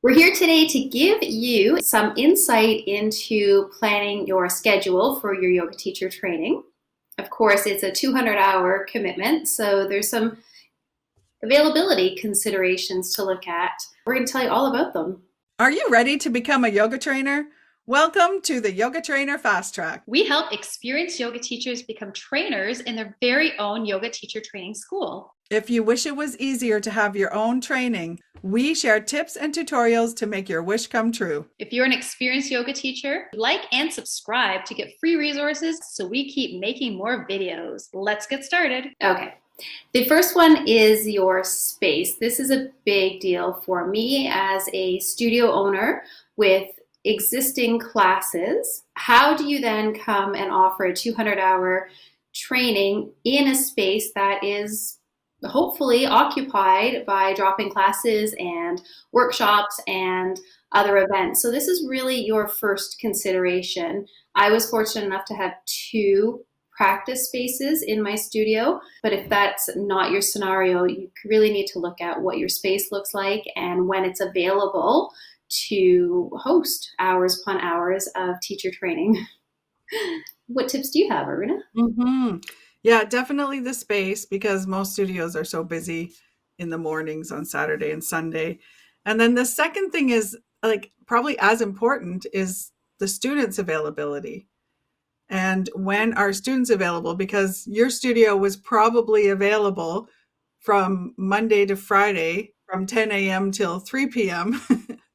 We're here today to give you some insight into planning your schedule for your yoga teacher training. Of course, it's a 200-hour commitment, so there's some availability considerations to look at. We're going to tell you all about them. Are you ready to become a yoga trainer? Welcome to the Yoga Trainer Fast Track. We help experienced yoga teachers become trainers in their very own yoga teacher training school. If you wish it was easier to have your own training, we share tips and tutorials to make your wish come true. If you're an experienced yoga teacher, like and subscribe to get free resources so we keep making more videos. Let's get started. Okay. The first one is your space. This is a big deal for me as a studio owner with existing classes. How do you then come and offer a 200-hour training in a space that is hopefully occupied by drop-in classes and workshops and other events? So this is really your first consideration. I was fortunate enough to have two practice spaces in my studio, but if that's not your scenario, you really need to look at what your space looks like and when it's available to host hours upon hours of teacher training. What tips do you have, Aruna? Yeah, definitely the space, because most studios are so busy in the mornings on Saturday and Sunday. And then the second thing is, like, probably as important, is the students' availability. And when are students available? Because your studio was probably available from Monday to Friday from 10 a.m. till 3 p.m.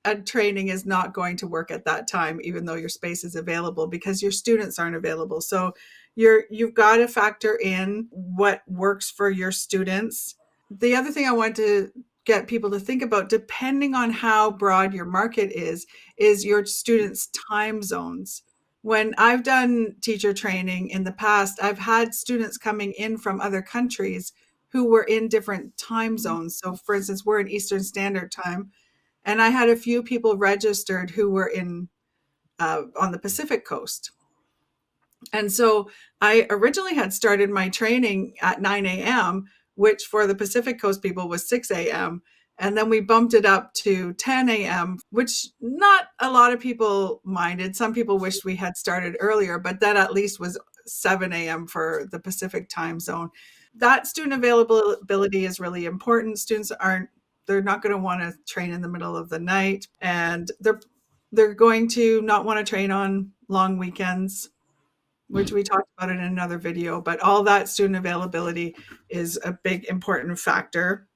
A training is not going to work at that time, even though your space is available, because your students aren't available. So you've got to factor in what works for your students. The other thing I want to get people to think about, depending on how broad your market is your students' time zones. When I've done teacher training in the past, I've had students coming in from other countries who were in different time zones. So for instance, we're in Eastern Standard Time, and I had a few people registered who were in on the Pacific Coast. And so I originally had started my training at 9 a.m., which for the Pacific Coast people was 6 a.m. And then we bumped it up to 10 a.m., which not a lot of people minded. Some people wished we had started earlier, but that at least was 7 a.m. for the Pacific time zone. That student availability is really important. Students they're not going to want to train in the middle of the night, and they're going to not want to train on long weekends, which we talked about in another video. But all that student availability is a big important factor.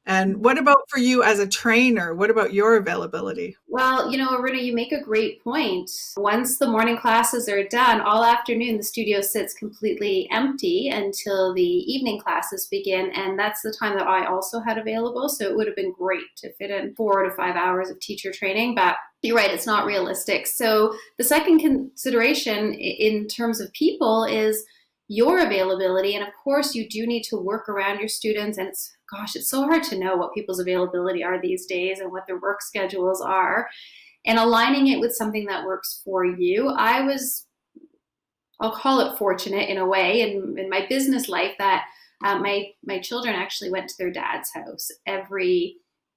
And what about for you as a trainer? What about your availability? Well, Aruna, you make a great point. Once the morning classes are done, all afternoon the studio sits completely empty until the evening classes begin. And that's the time that I also had available. So it would have been great to fit in 4 to 5 hours of teacher training. But you're right, it's not realistic. So the second consideration in terms of people is your availability. And of course, you do need to work around your students. And it's so hard to know what people's availability are these days and what their work schedules are, and aligning it with something that works for you. I'll call it fortunate in a way in my business life that my children actually went to their dad's house every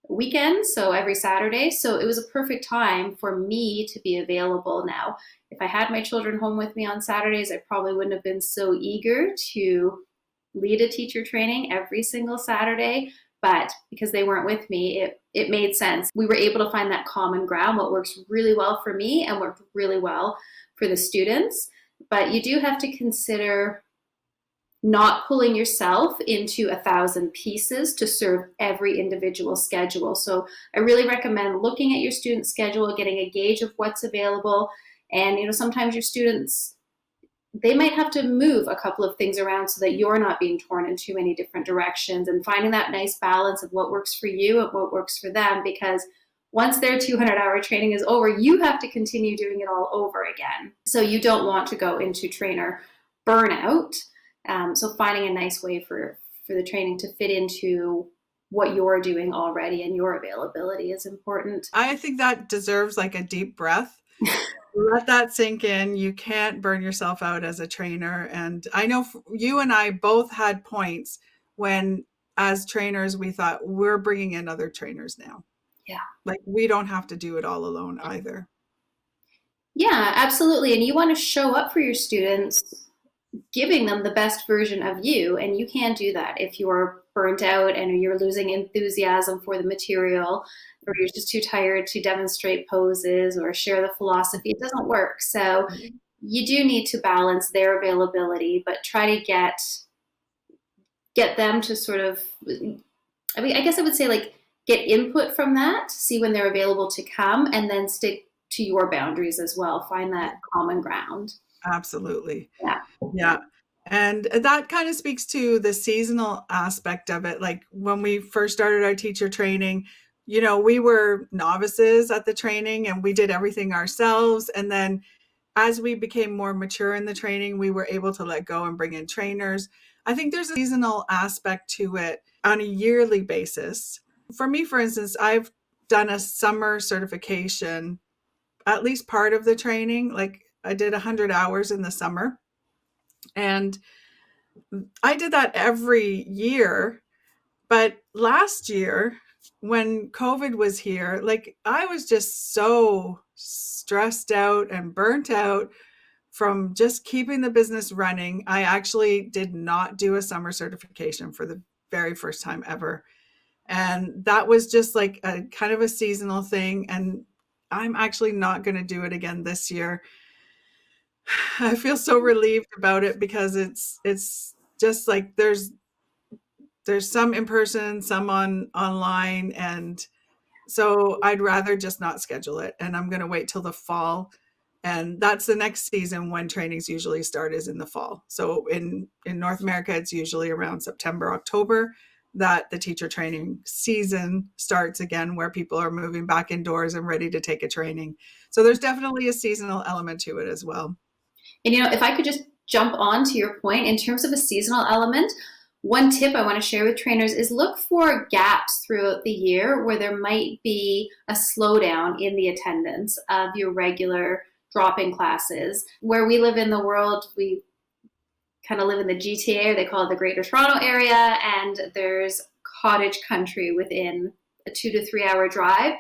weekend, so every Saturday. So it was a perfect time for me to be available now. If I had my children home with me on Saturdays, I probably wouldn't have been so eager to lead a teacher training every single Saturday, but because they weren't with me, it made sense. We were able to find that common ground, what works really well for me and worked really well for the students. But you do have to consider not pulling yourself into 1,000 pieces to serve every individual schedule. So I really recommend looking at your student schedule, getting a gauge of what's available. And sometimes your students, they might have to move a couple of things around so that you're not being torn in too many different directions, and finding that nice balance of what works for you and what works for them, because once their 200-hour training is over, you have to continue doing it all over again. So you don't want to go into trainer burnout. So finding a nice way for the training to fit into what you're doing already and your availability is important. I think that deserves like a deep breath. Let that sink in. You can't burn yourself out as a trainer. And I know you and I both had points when, as trainers, we thought we're bringing in other trainers now. Yeah. Like we don't have to do it all alone either. Yeah, absolutely. And you want to show up for your students, giving them the best version of you. And you can't do that if you're burnt out and you're losing enthusiasm for the material, or you're just too tired to demonstrate poses or share the philosophy. It doesn't work. So you do need to balance their availability, but try to get them to sort of, I mean, I guess I would say like get input from that, see when they're available to come, and then stick to your boundaries as well. Find that common ground. Absolutely. Yeah. Yeah. And that kind of speaks to the seasonal aspect of it. Like when we first started our teacher training, we were novices at the training and we did everything ourselves. And then as we became more mature in the training, we were able to let go and bring in trainers. I think there's a seasonal aspect to it on a yearly basis. For me, for instance, I've done a summer certification, at least part of the training. Like I did 100 hours in the summer. And I did that every year. But last year, when COVID was here, like I was just so stressed out and burnt out from just keeping the business running. I actually did not do a summer certification for the very first time ever. And that was just like a kind of a seasonal thing. And I'm actually not going to do it again this year. I feel so relieved about it because it's just like there's some in person, some online, and so I'd rather just not schedule it. And I'm going to wait till the fall, and that's the next season when trainings usually start is in the fall. So in North America, it's usually around September, October that the teacher training season starts again, where people are moving back indoors and ready to take a training. So there's definitely a seasonal element to it as well. And if I could just jump on to your point in terms of a seasonal element, one tip I want to share with trainers is look for gaps throughout the year where there might be a slowdown in the attendance of your regular drop-in classes. Where we live in the world, we kind of live in the GTA, or they call it the Greater Toronto Area, and there's cottage country within a 2 to 3 hour drive.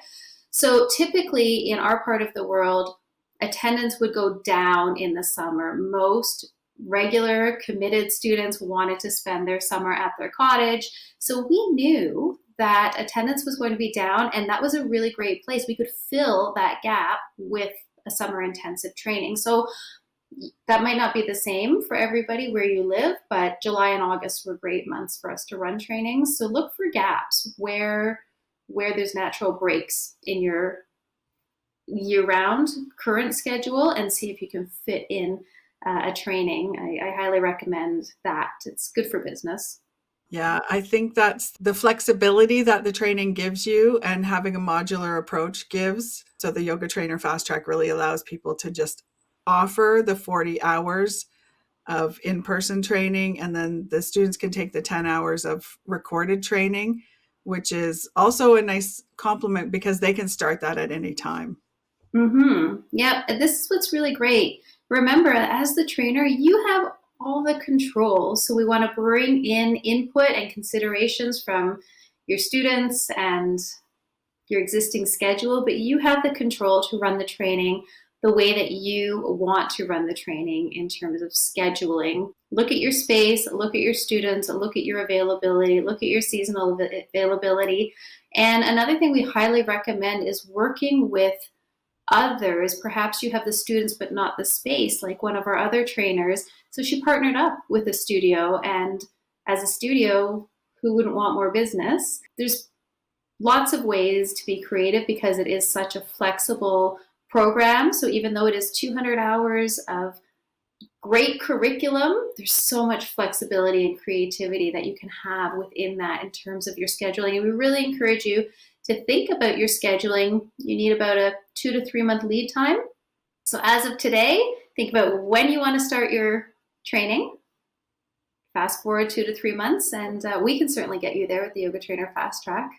So typically in our part of the world, attendance would go down in the summer. Most regular committed students wanted to spend their summer at their cottage. So we knew that attendance was going to be down, and that was a really great place. We could fill that gap with a summer intensive training. So that might not be the same for everybody where you live, but July and August were great months for us to run trainings. So look for gaps where there's natural breaks in your year-round current schedule and see if you can fit in a training. I highly recommend that. It's good for business. Yeah, I think that's the flexibility that the training gives you and having a modular approach gives. So the Yoga Trainer Fast Track really allows people to just offer the 40 hours of in-person training, and then the students can take the 10 hours of recorded training, which is also a nice complement because they can start that at any time. Yep. This is what's really great. Remember, as the trainer, you have all the control. So we want to bring in input and considerations from your students and your existing schedule, but you have the control to run the training the way that you want to run the training in terms of scheduling. Look at your space, look at your students, look at your availability, look at your seasonal availability. And another thing we highly recommend is working with others. Perhaps you have the students but not the space, like one of our other trainers. So she partnered up with a studio, and as a studio, who wouldn't want more business? There's lots of ways to be creative because it is such a flexible program. So even though it is 200 hours of great curriculum, there's so much flexibility and creativity that you can have within that in terms of your scheduling. And we really encourage you to think about your scheduling. You need about a 2 to 3 month lead time. So as of today, think about when you want to start your training. Fast forward 2 to 3 months, and we can certainly get you there with the Yoga Trainer Fast Track.